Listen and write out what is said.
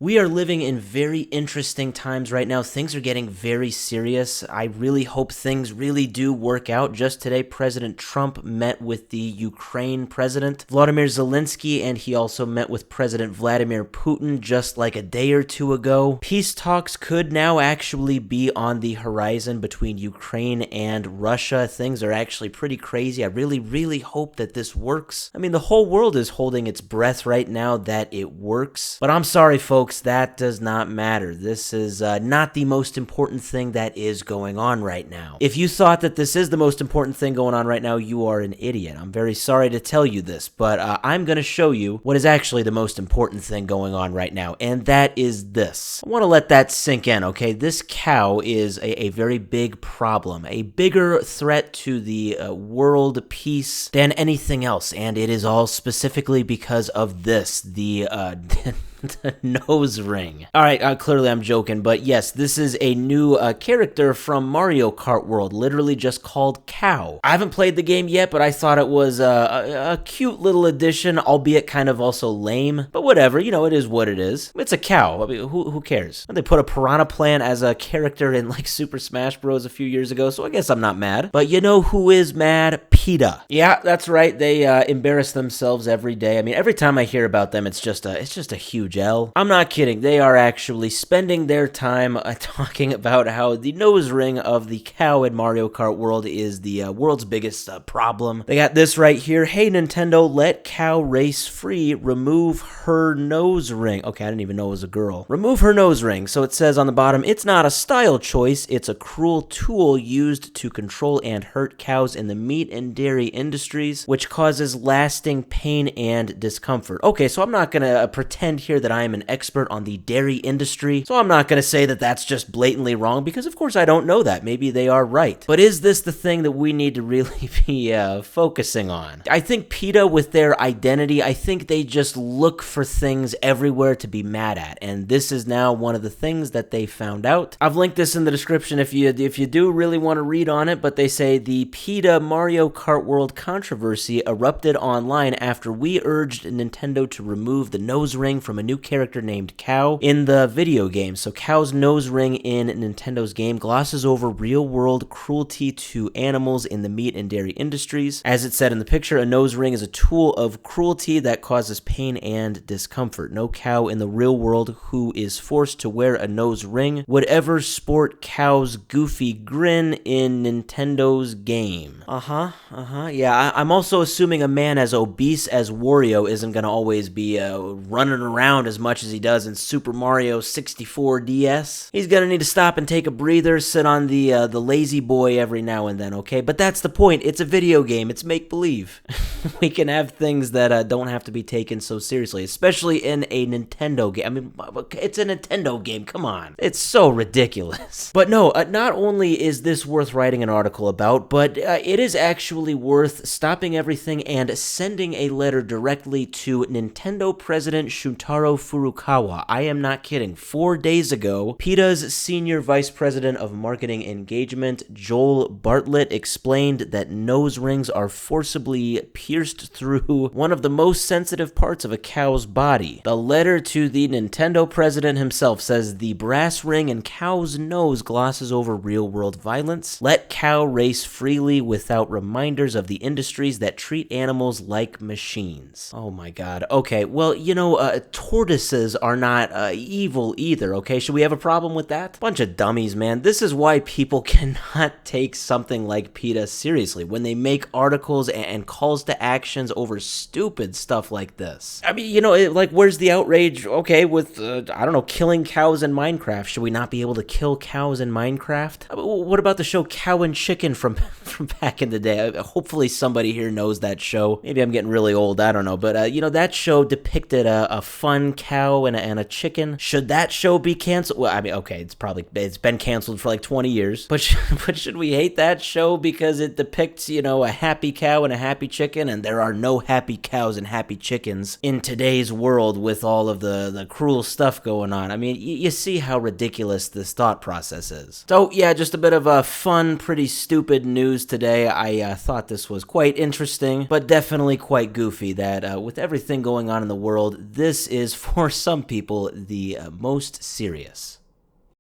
We are living in very interesting times right now. Things are getting very serious. I really hope things really do work out. Just today, President Trump met with the Ukraine president, Volodymyr Zelensky, and he also met with President Vladimir Putin just like a day or two ago. Peace talks could now actually be on the horizon between Ukraine and Russia. Things are actually pretty crazy. I really hope that this works. I mean, the whole world is holding its breath right now that it works. But I'm sorry, folks. That does not matter. This is not the most important thing that is going on right now. If you thought that this is the most important thing going on right now, you are an idiot. I'm very sorry to tell you this, but I'm going to show you what is actually the most important thing going on right now, and that is this. I want to let that sink in, okay? This cow is a very big problem, a bigger threat to the world peace than anything else, and it is all specifically because of this, the nose ring. Alright, clearly I'm joking, but yes, this is a new character from Mario Kart World, literally just called Cow. I haven't played the game yet, but I thought it was a cute little addition, albeit kind of also lame, but whatever, you know, it is what it is. It's a cow. I mean, who cares? They put a Piranha Plant as a character in like Super Smash Bros. A few years ago, so I guess I'm not mad. But you know who is mad? PETA. Yeah, that's right. They embarrass themselves every day. I mean, every time I hear about them, it's just a huge L. I'm not kidding. They are actually spending their time talking about how the nose ring of the cow in Mario Kart World is the world's biggest problem. They got this right here. Hey, Nintendo, let cow race free. Remove her nose ring. Okay, I didn't even know it was a girl. Remove her nose ring. So it says on the bottom, it's not a style choice. It's a cruel tool used to control and hurt cows in the meat and dairy industries, which causes lasting pain and discomfort. Okay, so I'm not going to pretend here that I am an expert on the dairy industry, so I'm not going to say that that's just blatantly wrong, because of course I don't know that. Maybe they are right. But is this the thing that we need to really be focusing on? I think PETA, with their identity, I think they just look for things everywhere to be mad at, and this is now one of the things that they found out. I've linked this in the description if you do really want to read on it, but they say the PETA Mario Kart World controversy erupted online after we urged Nintendo to remove the nose ring from a new character named Cow in the video game. So Cow's nose ring in Nintendo's game glosses over real-world cruelty to animals in the meat and dairy industries. As it said in the picture, a nose ring is a tool of cruelty that causes pain and discomfort. No cow in the real world who is forced to wear a nose ring would ever sport Cow's goofy grin in Nintendo's game. Yeah, I'm also assuming a man as obese as Wario isn't going to always be running around as much as he does in Super Mario 64 DS. He's going to need to stop and take a breather, sit on the lazy boy every now and then, okay? But that's the point. It's a video game. It's make-believe. We can have things that don't have to be taken so seriously, especially in a Nintendo game. I mean, it's a Nintendo game. Come on. It's so ridiculous. But no, not only is this worth writing an article about, but it is actually worth stopping everything and sending a letter directly to Nintendo President Shuntaro Furukawa. I am not kidding. 4 days ago, PETA's Senior Vice President of Marketing Engagement, Joel Bartlett, explained that nose rings are forcibly pierced through one of the most sensitive parts of a cow's body. The letter to the Nintendo president himself says the brass ring in cow's nose glosses over real-world violence. Let cow race freely without reminders of the industries that treat animals like machines. Oh my god. Okay, well, you know, tortoises are not evil either, okay? Should we have a problem with that? Bunch of dummies, man. This is why people cannot take something like PETA seriously when they make articles and calls to actions over stupid stuff like this. I mean, you know, like, where's the outrage, okay, with, I don't know, killing cows in Minecraft? Should we not be able to kill cows in Minecraft? What about the show Cow and Chicken from back in the day? Hopefully somebody here knows that show. Maybe I'm getting really old, I don't know, but, you know, that show depicted a fun cow and a chicken. Should that show be canceled? Well, I mean, okay, it's been canceled for like 20 years, but should we hate that show because it depicts, you know, a happy cow and a happy chicken, and there are no happy cows and happy chickens in today's world with all of the cruel stuff going on? I mean, you see how ridiculous this thought process is. So yeah, just a bit of a fun, pretty stupid news today. I thought this was quite interesting, but definitely quite goofy that with everything going on in the world, this is for some people, the most serious.